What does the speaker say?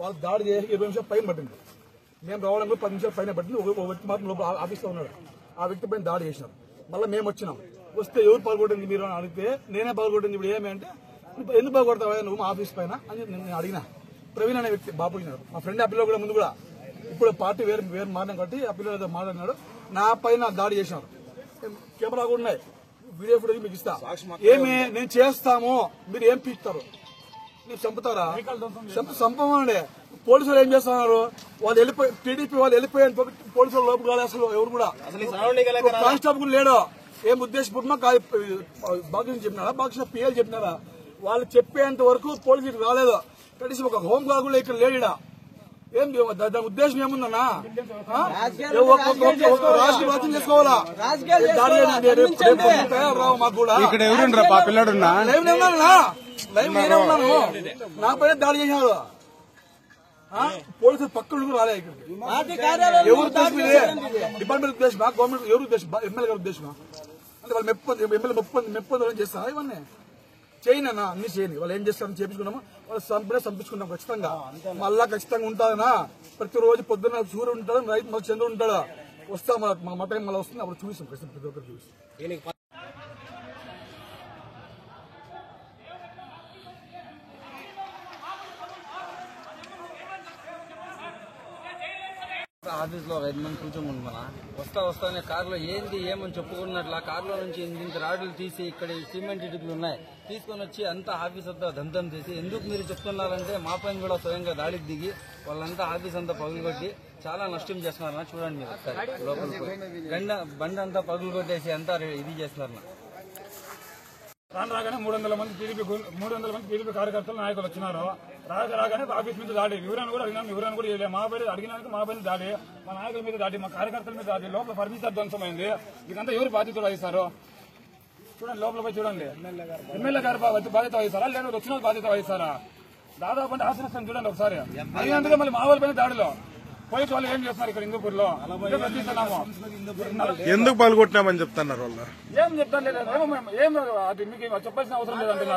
వాళ్ళు దాడి చేసి 20 నిమిషాలు పైన పట్టింది. మేము రావడం 10 నిమిషాలు పైన పట్టింది. ఒక వ్యక్తి మాత్రం లోపల ఆఫీస్లో ఉన్నాడు. ఆ వ్యక్తి పైన దాడి చేసినారు. మళ్ళీ మేము వచ్చినాం. వస్తే ఎవరు పాల్గొట్టింది మీరు అని అడిగితే నేనే పాల్గొట్టింది. ఇప్పుడు ఏమి అంటే ఎందుకు పాల్గొడతావా నువ్వు మా ఆఫీస్ పైన అని నేను అడిగినా. ప్రవీణ్ అనే వ్యక్తి బాపున్నాడు. మా ఫ్రెండ్ ఆ పిల్లలు కూడా ముందు కూడా ఇప్పుడు పార్టీ వేరు మారినాం కాబట్టి ఆ పిల్లలు మాట్లాడినాడు. నా పైన దాడి చేసినారు. కెమెరా కూడా ఉన్నాయి, వీడియో ఫుటేజ్ మీకు ఇస్తా. ఏమి నేను చేస్తాము, మీరు ఏం పీకుతారు, మీరు చంపుతారా? చంపమండి. పోలీసులు ఏం చేస్తున్నారు? వాళ్ళు వెళ్ళిపోయి టీడీపీ వాళ్ళు వెళ్ళిపోయారు. పోలీసులు లోపల కాదు అసలు ఎవరు కూడా. కానిస్టేబుల్ కూడా లేడు. ఏం ఉద్దేశపూర్వమా బాక్స్ చెప్పినారా, బాక్స్ పిఎల్ చెప్పినారా? వాళ్ళు చెప్పేంత వరకు పోలీసులు రాలేదు. కనీసం ఒక హోం గార్డ్ కూడా ఇక్కడ లేడా? ఏం దాని ఉద్దేశం ఏముందన్నా? రాజకీయ చేసుకోవాలా? రావు మాకు కూడా. లైవ్ నేనే ఉన్నాను. నా పైన దాడి చేసినారు. పోలీసులు పక్కన రాలే. ఇక్కడికి ఎవరు ఉద్దేశం? డిపార్ట్మెంట్ ఉద్దేశమా, గవర్నమెంట్ ఎవరు ఉద్దేశం? ఎమ్మెల్యే గారి ఉద్దేశమా? అంటే వాళ్ళు ఎమ్మెల్యే మెప్పొందని చేస్తారా? ఇవన్నీ చేయనన్నా, అన్ని చేయని. వాళ్ళు ఏం చేస్తారని చేపించుకున్నాము. వాళ్ళు చంపించుకున్నాం ఖచ్చితంగా. మళ్ళా ఖచ్చితంగా ఉంటాదనా? ప్రతిరోజు పొద్దున్న సూర్యుడు ఉంటాడు, రైతు మళ్ళీ చంద్రుడు ఉంటాడు. వస్తా మా మటన్ మళ్ళీ వస్తుంది. అప్పుడు చూపిస్తాం ఖచ్చితంగా, ప్రతి ఒక్కరు చూపిస్తాం. ఆఫీస్ లో 5 మంది కూర్చోమని మన వస్తానే కారులో ఏంది ఏమని చెప్పుకున్నట్లా కారులో నుంచి ఇంత రాడ్లు తీసి ఇక్కడ సిమెంట్ ఇటుకలు ఉన్నాయి తీసుకొని వచ్చి అంతా ఆఫీస్ అంతా దంతం చేసి ఎందుకు మీరు చెప్తున్నారంటే మా పైన కూడా స్వయంగా దాడికి దిగి వాళ్ళంతా ఆఫీస్ అంతా పగులుకొట్టి చాలా నష్టం చేస్తున్నారన్న. చూడండి మీరు ఒకసారి లోపలికి బండి అంతా పగులు కొట్టేసి అంతా ఇది చేస్తున్నారు. రాగానే 300 మంది టీడీపీ కార్యకర్తలు నాయకులు వచ్చినారు. రాగానే ఆఫీస్ మీద దాడి. వివరాన్ని కూడా అడిగినాం, వివరాన్ని కూడా చేయలేదు. మా పైన అడిగినాక మా పైన దాడి, మా నాయకుల మీద దాడి, మా కార్యకర్తల మీద దాడి. లోపల ఫర్నిచర్ ధ్వంసమైంది. ఇదంతా ఎవరు బాధ్యత వహిస్తారు? చూడండి, లోపల పోయి చూడండి. ఎమ్మెల్యే గారు బాధ్యత వహిస్తారా, లేదా వచ్చిన బాధ్యత వహిస్తారా? దాదాపు అంటే ఆశ్రయిస్తాను చూడండి ఒకసారి. అందుకే మళ్ళీ మా వాళ్ళ పైన దాడిలో పోలీసు వాళ్ళు ఏం చేస్తున్నారు ఇక్కడ హిందూపూర్ లో? ఎందుకు పాల్గొట్టినామని చెప్తున్నారు వాళ్ళు. ఏం చెప్తాను లేదు, ఏం అది మీకు చెప్పాల్సిన అవసరం లేదంటున్నారు.